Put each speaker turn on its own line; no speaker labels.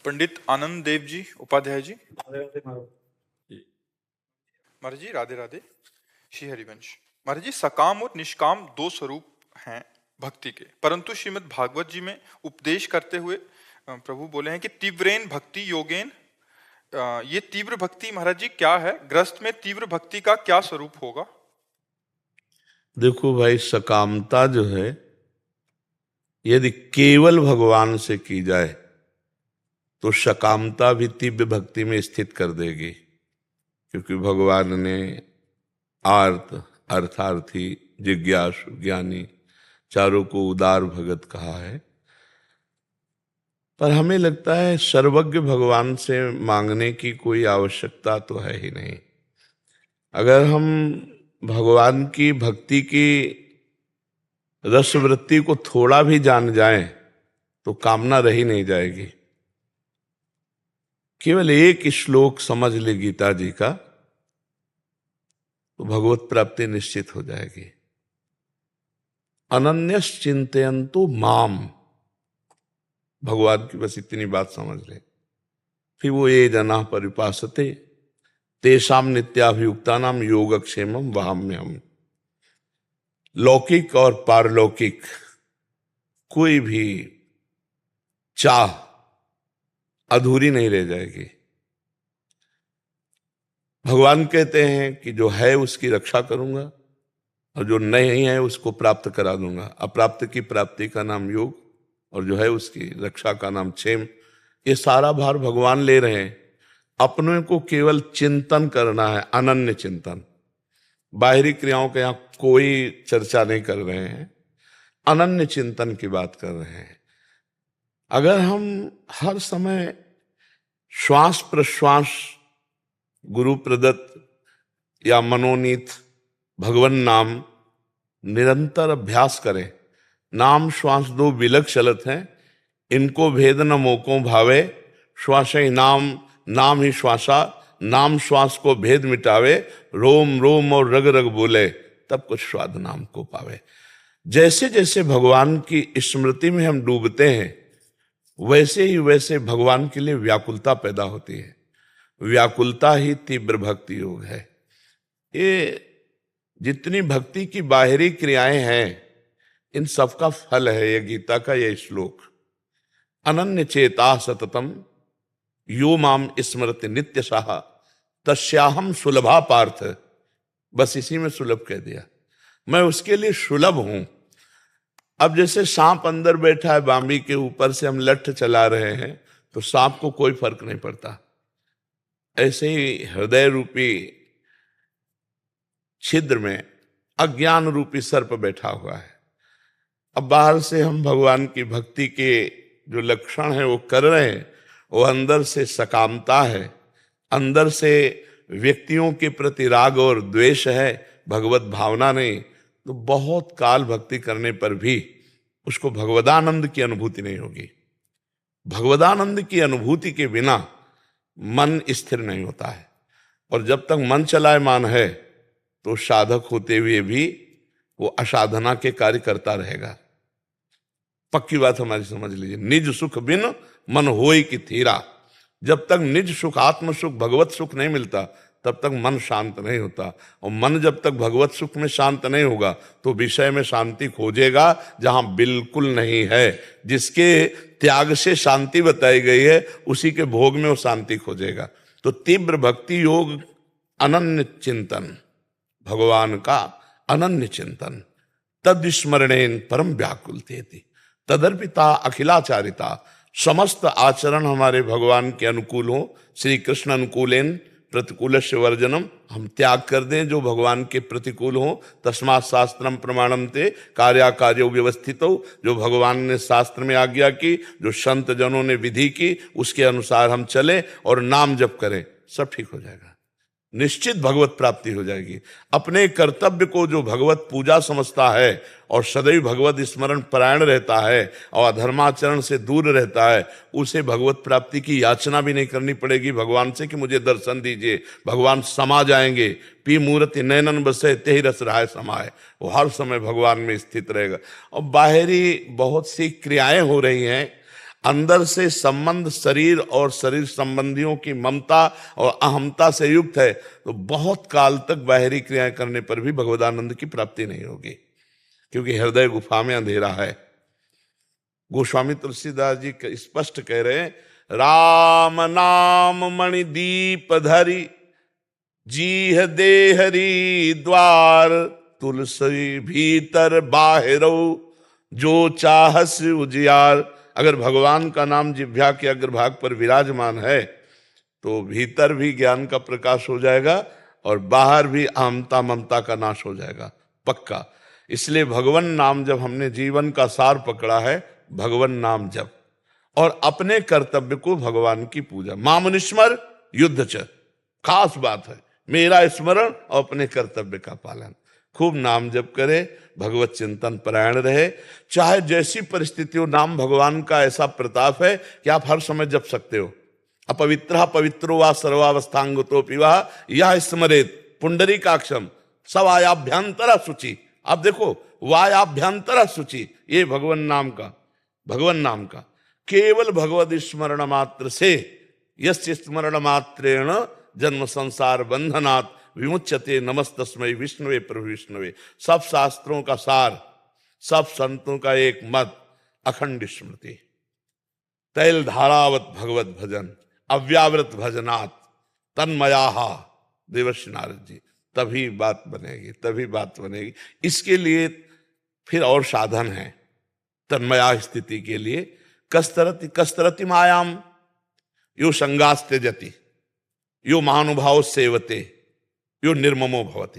पंडित आनंद देव जी उपाध्याय जी।
जी।
महाराज जी राधे राधे। श्री हरिवंश। महाराज जी सकाम और निष्काम दो स्वरूप हैं भक्ति के, परंतु श्रीमद् भागवत जी में उपदेश करते हुए प्रभु बोले हैं कि तीव्रेन भक्ति योगेन। ये तीव्र भक्ति महाराज जी क्या है? ग्रस्त में तीव्र भक्ति का क्या स्वरूप होगा?
देखो भाई, सकामता जो है यदि केवल भगवान से की जाए तो सकामता भी तीव्र भक्ति में स्थित कर देगी, क्योंकि भगवान ने आर्त, अर्थार्थी, जिज्ञासु, ज्ञानी चारों को उदार भगत कहा है। पर हमें लगता है सर्वज्ञ भगवान से मांगने की कोई आवश्यकता तो है ही नहीं। अगर हम भगवान की भक्ति की रसवृत्ति को थोड़ा भी जान जाएं तो कामना रही नहीं जाएगी। केवल एक श्लोक समझ ले गीता जी का तो भगवत प्राप्ति निश्चित हो जाएगी। अनन्यस चिंतयन्तु माम, भगवान की बस इतनी बात समझ ले। फिर वो ये जना परिपासते तेषाम नित्याभियुक्ता नाम योगक्षेमम वहाम्यहम्। लौकिक और पारलौकिक कोई भी चाह अधूरी नहीं रह जाएगी। भगवान कहते हैं कि जो है उसकी रक्षा करूंगा और जो नहीं है उसको प्राप्त करा दूंगा। अप्राप्त की प्राप्ति का नाम योग और जो है उसकी रक्षा का नाम क्षेम। ये सारा भार भगवान ले रहे हैं। अपने को केवल चिंतन करना है, अनन्य चिंतन। बाहरी क्रियाओं के यहां कोई चर्चा नहीं कर रहे हैं, अनन्य चिंतन की बात कर रहे हैं। अगर हम हर समय श्वास प्रश्वास गुरु प्रदत्त या मनोनीत भगवन नाम निरंतर अभ्यास करें। नाम श्वास दो विलग चलत हैं, इनको भेद न मोको भावे। श्वास ही नाम, नाम ही श्वासा, नाम श्वास को भेद मिटावे। रोम रोम और रग रग बोले, तब कुछ स्वाद नाम को पावे। जैसे जैसे भगवान की स्मृति में हम डूबते हैं वैसे ही वैसे भगवान के लिए व्याकुलता पैदा होती है। व्याकुलता ही तीव्र भक्ति योग है। ये जितनी भक्ति की बाहरी क्रियाएं हैं इन सबका फल है ये गीता का ये श्लोक। अनन्य चेता सततम यो माम स्मृति नित्य साहा तस्याहम सुलभा पार्थ। बस इसी में सुलभ कह दिया, मैं उसके लिए सुलभ हूं। अब जैसे सांप अंदर बैठा है, बांबी के ऊपर से हम लठ चला रहे हैं तो सांप को कोई फर्क नहीं पड़ता। ऐसे ही हृदय रूपी छिद्र में अज्ञान रूपी सर्प बैठा हुआ है। अब बाहर से हम भगवान की भक्ति के जो लक्षण है वो कर रहे हैं, वो अंदर से सकामता है, अंदर से व्यक्तियों के प्रति राग और द्वेष है, भगवत भावना नहीं। तो बहुत काल भक्ति करने पर भी उसको भगवदानंद की अनुभूति नहीं होगी। भगवदानंद की अनुभूति के बिना मन स्थिर नहीं होता है। और जब तक मन चलायमान है तो साधक होते हुए भी वो असाधना के कार्य करता रहेगा। पक्की बात हमारी समझ लीजिए। निज सुख बिन मन होय कि थीरा। जब तक निज सुख, आत्म सुख, भगवत सुख नहीं मिलता तब तक मन शांत नहीं होता। और मन जब तक भगवत सुख में शांत नहीं होगा तो विषय में शांति खोजेगा जहां बिल्कुल नहीं है। जिसके त्याग से शांति बताई गई है उसी के भोग में वो शांति खोजेगा। तो तीव्र भक्ति योग अनन्य चिंतन, भगवान का अनन्य चिंतन। तद स्मरणेन परम व्याकुलतेति तदर्पिता अखिलाचारिता। समस्त आचरण हमारे भगवान के अनुकूल हो। श्री कृष्ण अनुकूलेन प्रतिकूलस्य वर्जनम। हम त्याग कर दें जो भगवान के प्रतिकूल हो। तस्मात् शास्त्रम प्रमाणम ते कार्याकार्यो व्यवस्थितो। जो भगवान ने शास्त्र में आज्ञा की, जो संत जनों ने विधि की, उसके अनुसार हम चले और नाम जप करें, सब ठीक हो जाएगा। निश्चित भगवत प्राप्ति हो जाएगी। अपने कर्तव्य को जो भगवत पूजा समझता है और सदैव भगवत स्मरण परायण रहता है और अधर्माचरण से दूर रहता है, उसे भगवत प्राप्ति की याचना भी नहीं करनी पड़ेगी भगवान से कि मुझे दर्शन दीजिए। भगवान समा जाएंगे। पी मूर्ति नैनन बसे तेहि रस रहाय समाए। वो हर समय भगवान में स्थित रहेगा। और बाहरी बहुत सी क्रियाएं हो रही हैं, अंदर से संबंध शरीर और शरीर संबंधियों की ममता और अहमता से युक्त है, तो बहुत काल तक बाहरी क्रियाएं करने पर भी भगवदानंद की प्राप्ति नहीं होगी, क्योंकि हृदय गुफा में अंधेरा है। गोस्वामी तुलसीदास जी स्पष्ट कह रहे हैं, राम नाम मणि दीप धरी जीह देहरी द्वार, तुलसी भीतर बाहरो जो चाहस उजियार। अगर भगवान का नाम जिह्वा के अग्रभाग पर विराजमान है तो भीतर भी ज्ञान का प्रकाश हो जाएगा और बाहर भी अहमता ममता का नाश हो जाएगा, पक्का। इसलिए भगवान नाम जब हमने जीवन का सार पकड़ा है, भगवान नाम जप और अपने कर्तव्य को भगवान की पूजा। मामुनिस्मर युद्ध च, खास बात है, मेरा स्मरण और अपने कर्तव्य का पालन। खूब नाम जप करे, भगवत चिंतन परायण रहे, चाहे जैसी परिस्थिति हो। नाम भगवान का ऐसा प्रताप है कि आप हर समय जप सकते हो। अपवित्र पवित्रो वा सर्वावस्थांगतो पिवा यह स्मरेत पुंडरीकाक्षम सवायाभ्यंतर शुचि। आप देखो, वायाभ्यंतर शुचि, ये भगवान नाम का केवल भगवद स्मरण मात्र से, यस्य स्मरण मात्रेण जन्म संसार बंधनात् विमुच्यते नमस्तस्मै विष्णुवे प्रभु विष्णुवे। सब शास्त्रों का सार, सब संतों का एक मत, अखंड स्मृति, तैल धारावत भगवत भजन, अव्यावृत भजनात् तन्मयाहा देवर्षि नारद जी। तभी बात बनेगी। इसके लिए फिर और साधन है तन्मया स्थिति के लिए। कस्तरति मायाम यो संगास्ते जति, यो महानुभाव सेवते, यो निर्ममो भवति।